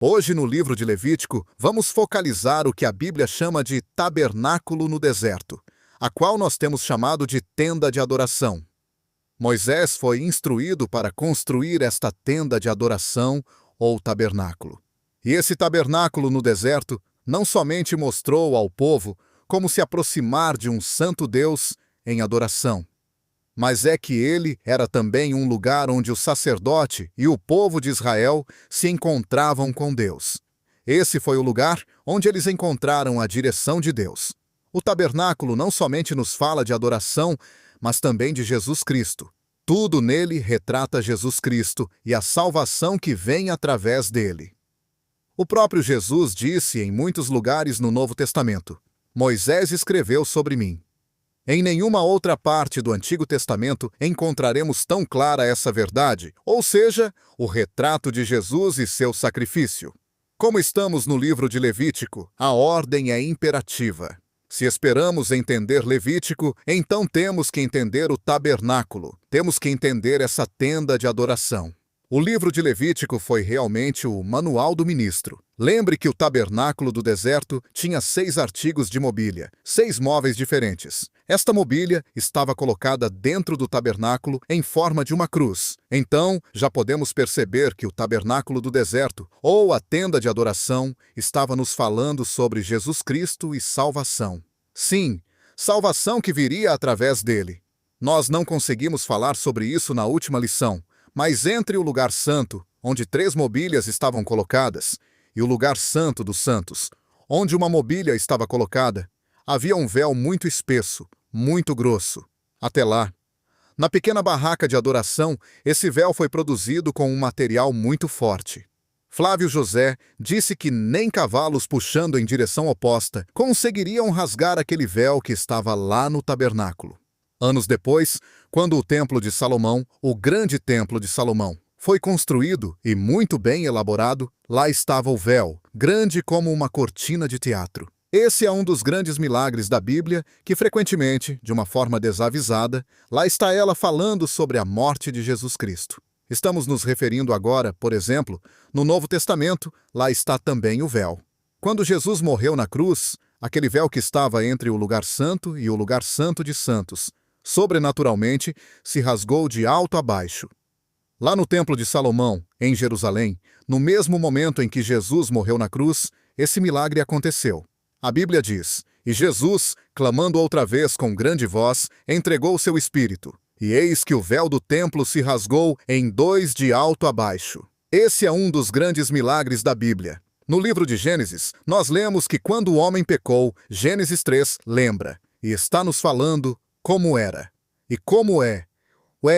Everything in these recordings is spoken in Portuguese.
Hoje, no livro de Levítico, vamos focalizar o que a Bíblia chama de tabernáculo no deserto, a qual nós temos chamado de tenda de adoração. Moisés foi instruído para construir esta tenda de adoração ou tabernáculo. E esse tabernáculo no deserto não somente mostrou ao povo como se aproximar de um santo Deus em adoração, mas é que ele era também um lugar onde o sacerdote e o povo de Israel se encontravam com Deus. Esse foi o lugar onde eles encontraram a direção de Deus. O tabernáculo não somente nos fala de adoração, mas também de Jesus Cristo. Tudo nele retrata Jesus Cristo e a salvação que vem através dele. O próprio Jesus disse em muitos lugares no Novo Testamento: Moisés escreveu sobre mim. Em nenhuma outra parte do Antigo Testamento encontraremos tão clara essa verdade, ou seja, o retrato de Jesus e seu sacrifício. Como estamos no livro de Levítico, a ordem é imperativa. Se esperamos entender Levítico, então temos que entender o tabernáculo, temos que entender essa tenda de adoração. O livro de Levítico foi realmente o manual do ministro. Lembre que o tabernáculo do deserto tinha 6 artigos de mobília, 6 móveis diferentes. Esta mobília estava colocada dentro do tabernáculo em forma de uma cruz. Então, já podemos perceber que o tabernáculo do deserto, ou a tenda de adoração, estava nos falando sobre Jesus Cristo e salvação. Sim, salvação que viria através dele. Nós não conseguimos falar sobre isso na última lição, mas entre o lugar santo, onde 3 mobílias estavam colocadas, e o lugar santo dos santos, onde uma mobília estava colocada, havia um véu muito espesso, muito grosso. Até lá, na pequena barraca de adoração, esse véu foi produzido com um material muito forte. Flávio José disse que nem cavalos puxando em direção oposta conseguiriam rasgar aquele véu que estava lá no tabernáculo. Anos depois, quando o Templo de Salomão, o grande Templo de Salomão, foi construído e muito bem elaborado, lá estava o véu, grande como uma cortina de teatro. Esse é um dos grandes milagres da Bíblia que, frequentemente, de uma forma desavisada, lá está ela falando sobre a morte de Jesus Cristo. Estamos nos referindo agora, por exemplo, no Novo Testamento, lá está também o véu. Quando Jesus morreu na cruz, aquele véu que estava entre o lugar santo e o lugar santo de santos, sobrenaturalmente, se rasgou de alto a baixo. Lá no Templo de Salomão, em Jerusalém, no mesmo momento em que Jesus morreu na cruz, esse milagre aconteceu. A Bíblia diz: E Jesus, clamando outra vez com grande voz, entregou seu espírito. E eis que o véu do templo se rasgou em 2 de alto a baixo. Esse é um dos grandes milagres da Bíblia. No livro de Gênesis, nós lemos que quando o homem pecou, Gênesis 3 lembra, e está nos falando como era, e como é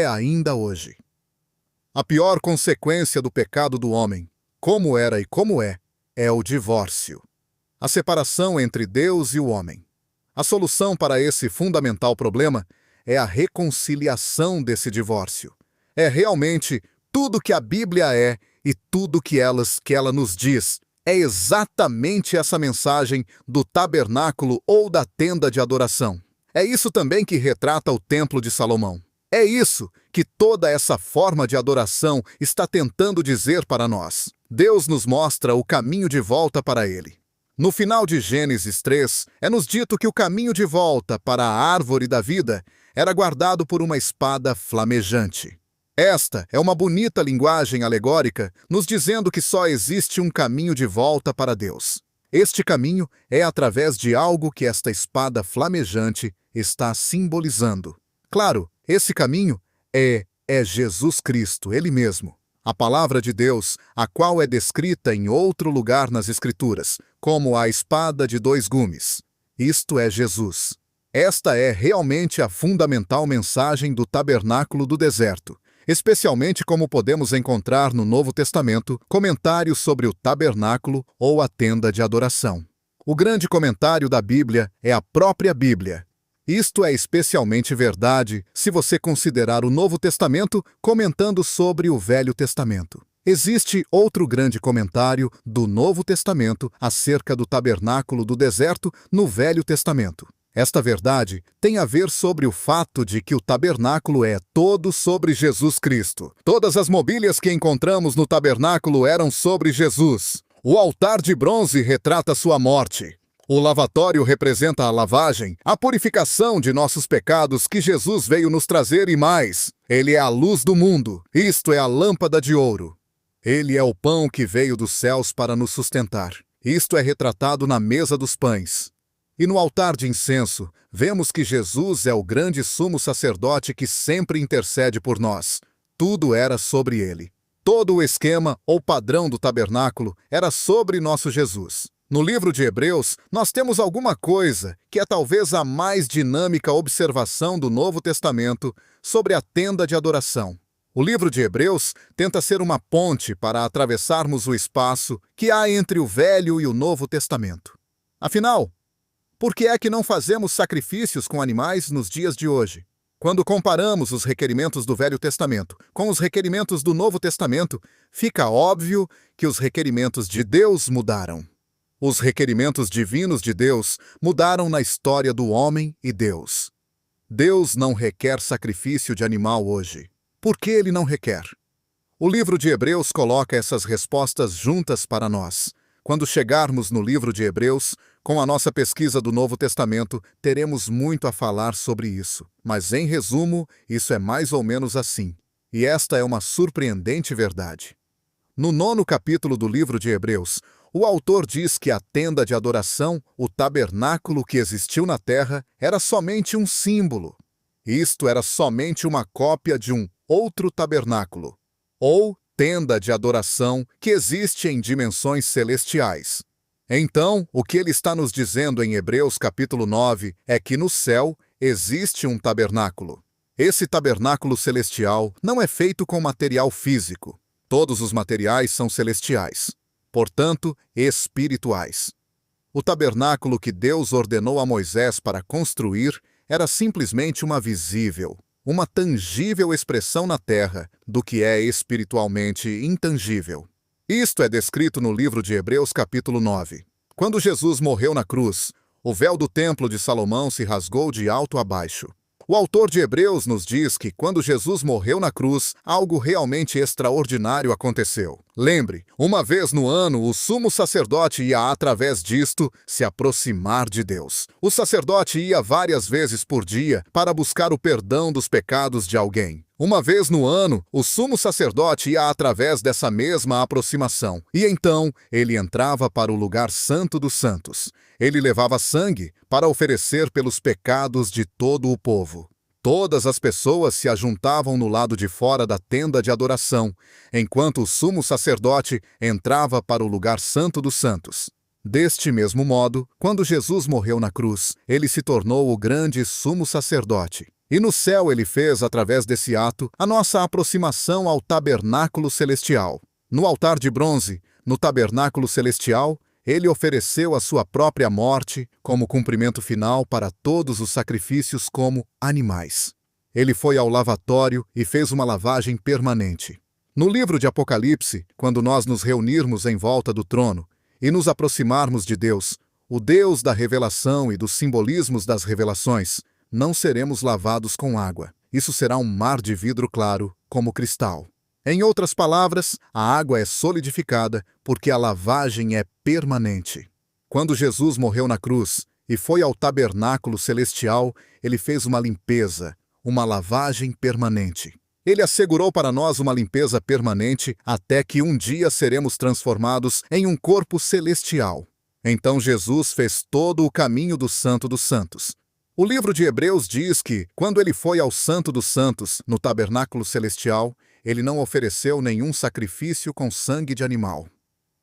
ainda hoje. A pior consequência do pecado do homem, como era e como é o divórcio. A separação entre Deus e o homem. A solução para esse fundamental problema é a reconciliação desse divórcio. É realmente tudo que a Bíblia é e tudo que ela nos diz. É exatamente essa mensagem do tabernáculo ou da tenda de adoração. É isso também que retrata o Templo de Salomão. É isso que toda essa forma de adoração está tentando dizer para nós. Deus nos mostra o caminho de volta para ele. No final de Gênesis 3, é-nos dito que o caminho de volta para a árvore da vida era guardado por uma espada flamejante. Esta é uma bonita linguagem alegórica, nos dizendo que só existe um caminho de volta para Deus. Este caminho é através de algo que esta espada flamejante está simbolizando. Claro, esse caminho é Jesus Cristo, ele mesmo. A palavra de Deus, a qual é descrita em outro lugar nas Escrituras, como a espada de 2 gumes. Isto é Jesus. Esta é realmente a fundamental mensagem do tabernáculo do deserto, especialmente como podemos encontrar no Novo Testamento comentários sobre o tabernáculo ou a tenda de adoração. O grande comentário da Bíblia é a própria Bíblia. Isto é especialmente verdade se você considerar o Novo Testamento comentando sobre o Velho Testamento. Existe outro grande comentário do Novo Testamento acerca do tabernáculo do deserto no Velho Testamento. Esta verdade tem a ver sobre o fato de que o tabernáculo é todo sobre Jesus Cristo. Todas as mobílias que encontramos no tabernáculo eram sobre Jesus. O altar de bronze retrata sua morte. O lavatório representa a lavagem, a purificação de nossos pecados que Jesus veio nos trazer e mais. Ele é a luz do mundo, isto é a lâmpada de ouro. Ele é o pão que veio dos céus para nos sustentar. Isto é retratado na mesa dos pães. E no altar de incenso, vemos que Jesus é o grande sumo sacerdote que sempre intercede por nós. Tudo era sobre ele. Todo o esquema ou padrão do tabernáculo era sobre nosso Jesus. No livro de Hebreus, nós temos alguma coisa que é talvez a mais dinâmica observação do Novo Testamento sobre a tenda de adoração. O livro de Hebreus tenta ser uma ponte para atravessarmos o espaço que há entre o Velho e o Novo Testamento. Afinal, por que é que não fazemos sacrifícios com animais nos dias de hoje? Quando comparamos os requerimentos do Velho Testamento com os requerimentos do Novo Testamento, fica óbvio que os requerimentos de Deus mudaram. Os requerimentos divinos de Deus mudaram na história do homem e Deus. Deus não requer sacrifício de animal hoje. Por que ele não requer? O livro de Hebreus coloca essas respostas juntas para nós. Quando chegarmos no livro de Hebreus, com a nossa pesquisa do Novo Testamento, teremos muito a falar sobre isso. Mas, em resumo, isso é mais ou menos assim. E esta é uma surpreendente verdade. No 9º capítulo do livro de Hebreus, o autor diz que a tenda de adoração, o tabernáculo que existiu na terra, era somente um símbolo. Isto era somente uma cópia de um outro tabernáculo, ou tenda de adoração que existe em dimensões celestiais. Então, o que ele está nos dizendo em Hebreus capítulo 9 é que no céu existe um tabernáculo. Esse tabernáculo celestial não é feito com material físico. Todos os materiais são celestiais, portanto, espirituais. O tabernáculo que Deus ordenou a Moisés para construir era simplesmente uma visível, uma tangível expressão na terra do que é espiritualmente intangível. Isto é descrito no livro de Hebreus capítulo 9. Quando Jesus morreu na cruz, o véu do templo de Salomão se rasgou de alto a baixo. O autor de Hebreus nos diz que quando Jesus morreu na cruz, algo realmente extraordinário aconteceu. Lembre, uma vez no ano, o sumo sacerdote ia, através disto, se aproximar de Deus. O sacerdote ia várias vezes por dia para buscar o perdão dos pecados de alguém. Uma vez no ano, o sumo sacerdote ia através dessa mesma aproximação, e então ele entrava para o lugar santo dos santos. Ele levava sangue para oferecer pelos pecados de todo o povo. Todas as pessoas se ajuntavam no lado de fora da tenda de adoração, enquanto o sumo sacerdote entrava para o lugar santo dos santos. Deste mesmo modo, quando Jesus morreu na cruz, ele se tornou o grande sumo sacerdote. E no céu ele fez, através desse ato, a nossa aproximação ao tabernáculo celestial. No altar de bronze, no tabernáculo celestial, ele ofereceu a sua própria morte como cumprimento final para todos os sacrifícios como animais. Ele foi ao lavatório e fez uma lavagem permanente. No livro de Apocalipse, quando nós nos reunirmos em volta do trono e nos aproximarmos de Deus, o Deus da revelação e dos simbolismos das revelações, não seremos lavados com água. Isso será um mar de vidro claro, como cristal. Em outras palavras, a água é solidificada porque a lavagem é permanente. Quando Jesus morreu na cruz e foi ao tabernáculo celestial, ele fez uma limpeza, uma lavagem permanente. Ele assegurou para nós uma limpeza permanente até que um dia seremos transformados em um corpo celestial. Então Jesus fez todo o caminho do Santo dos Santos. O livro de Hebreus diz que, quando ele foi ao Santo dos Santos, no tabernáculo celestial, ele não ofereceu nenhum sacrifício com sangue de animal.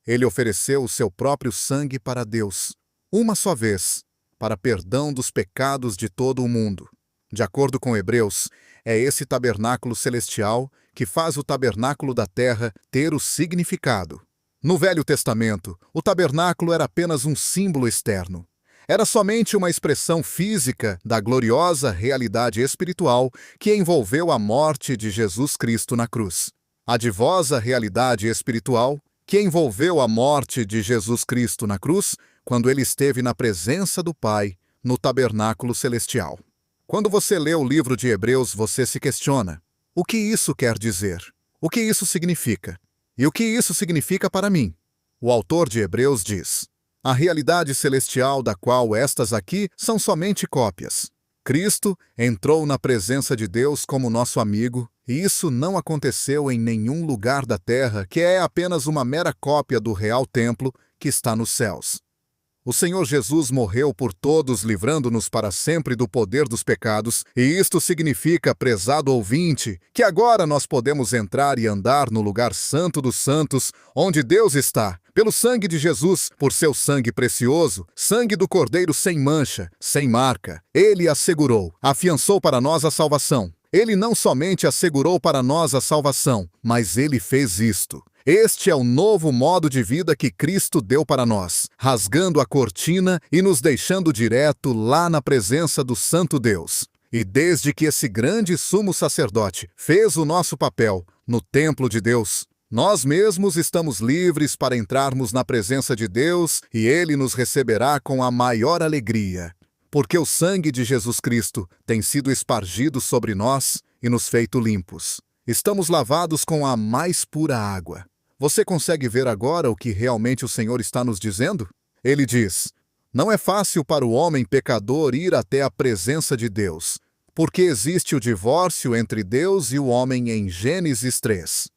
Ele ofereceu o seu próprio sangue para Deus, uma só vez, para perdão dos pecados de todo o mundo. De acordo com Hebreus, é esse tabernáculo celestial que faz o tabernáculo da terra ter o significado. No Velho Testamento, o tabernáculo era apenas um símbolo externo. Era somente uma expressão física da gloriosa realidade espiritual que envolveu a morte de Jesus Cristo na cruz. A divosa realidade espiritual que envolveu a morte de Jesus Cristo na cruz quando ele esteve na presença do Pai no tabernáculo celestial. Quando você lê o livro de Hebreus, você se questiona: o que isso quer dizer? O que isso significa? E o que isso significa para mim? O autor de Hebreus diz: a realidade celestial da qual estas aqui são somente cópias. Cristo entrou na presença de Deus como nosso amigo, e isso não aconteceu em nenhum lugar da terra, que é apenas uma mera cópia do real templo que está nos céus. O Senhor Jesus morreu por todos, livrando-nos para sempre do poder dos pecados, e isto significa, prezado ouvinte, que agora nós podemos entrar e andar no lugar santo dos santos, onde Deus está, pelo sangue de Jesus, por seu sangue precioso, sangue do Cordeiro sem mancha, sem marca. Ele assegurou, afiançou para nós a salvação. Ele não somente assegurou para nós a salvação, mas ele fez isto. Este é o novo modo de vida que Cristo deu para nós, rasgando a cortina e nos deixando direto lá na presença do Santo Deus. E desde que esse grande sumo sacerdote fez o nosso papel no templo de Deus, nós mesmos estamos livres para entrarmos na presença de Deus e Ele nos receberá com a maior alegria, porque o sangue de Jesus Cristo tem sido espargido sobre nós e nos feito limpos. Estamos lavados com a mais pura água. Você consegue ver agora o que realmente o Senhor está nos dizendo? Ele diz: não é fácil para o homem pecador ir até a presença de Deus, porque existe o divórcio entre Deus e o homem em Gênesis 3.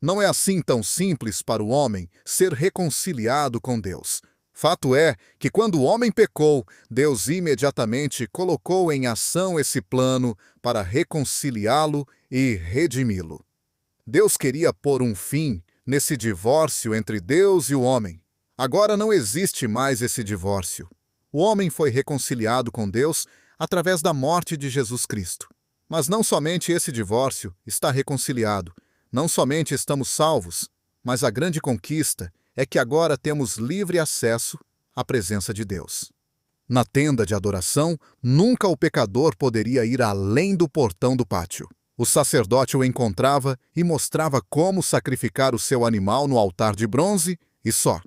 Não é assim tão simples para o homem ser reconciliado com Deus. Fato é que quando o homem pecou, Deus imediatamente colocou em ação esse plano para reconciliá-lo e redimi-lo. Deus queria pôr um fim nesse divórcio entre Deus e o homem. Agora não existe mais esse divórcio. O homem foi reconciliado com Deus através da morte de Jesus Cristo. Mas não somente esse divórcio está reconciliado, não somente estamos salvos, mas a grande conquista é que agora temos livre acesso à presença de Deus. Na tenda de adoração, nunca o pecador poderia ir além do portão do pátio. O sacerdote o encontrava e mostrava como sacrificar o seu animal no altar de bronze e só.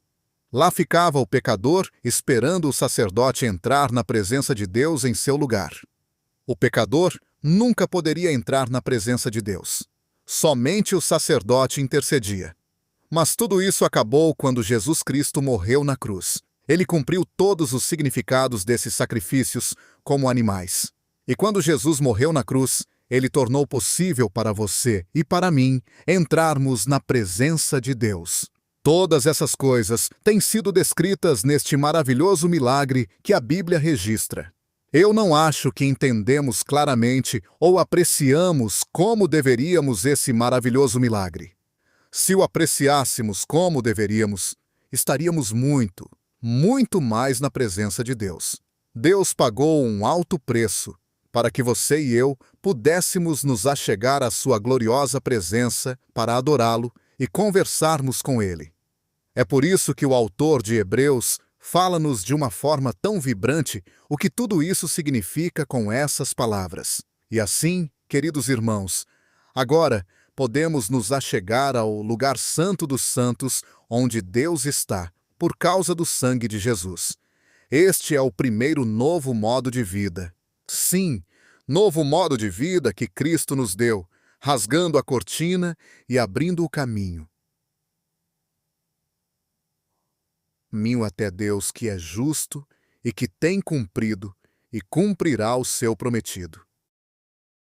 Lá ficava o pecador esperando o sacerdote entrar na presença de Deus em seu lugar. O pecador nunca poderia entrar na presença de Deus. Somente o sacerdote intercedia. Mas tudo isso acabou quando Jesus Cristo morreu na cruz. Ele cumpriu todos os significados desses sacrifícios como animais. E quando Jesus morreu na cruz, Ele tornou possível para você e para mim entrarmos na presença de Deus. Todas essas coisas têm sido descritas neste maravilhoso milagre que a Bíblia registra. Eu não acho que entendemos claramente ou apreciamos como deveríamos esse maravilhoso milagre. Se o apreciássemos como deveríamos, estaríamos muito mais na presença de Deus. Deus pagou um alto preço para que você e eu pudéssemos nos achegar à sua gloriosa presença para adorá-lo e conversarmos com ele. É por isso que o autor de Hebreus fala-nos de uma forma tão vibrante o que tudo isso significa com essas palavras. E assim, queridos irmãos, agora podemos nos achegar ao lugar santo dos santos, onde Deus está, por causa do sangue de Jesus. Este é o primeiro novo modo de vida. Sim, novo modo de vida que Cristo nos deu, rasgando a cortina e abrindo o caminho até Deus, que é justo e que tem cumprido e cumprirá o seu prometido.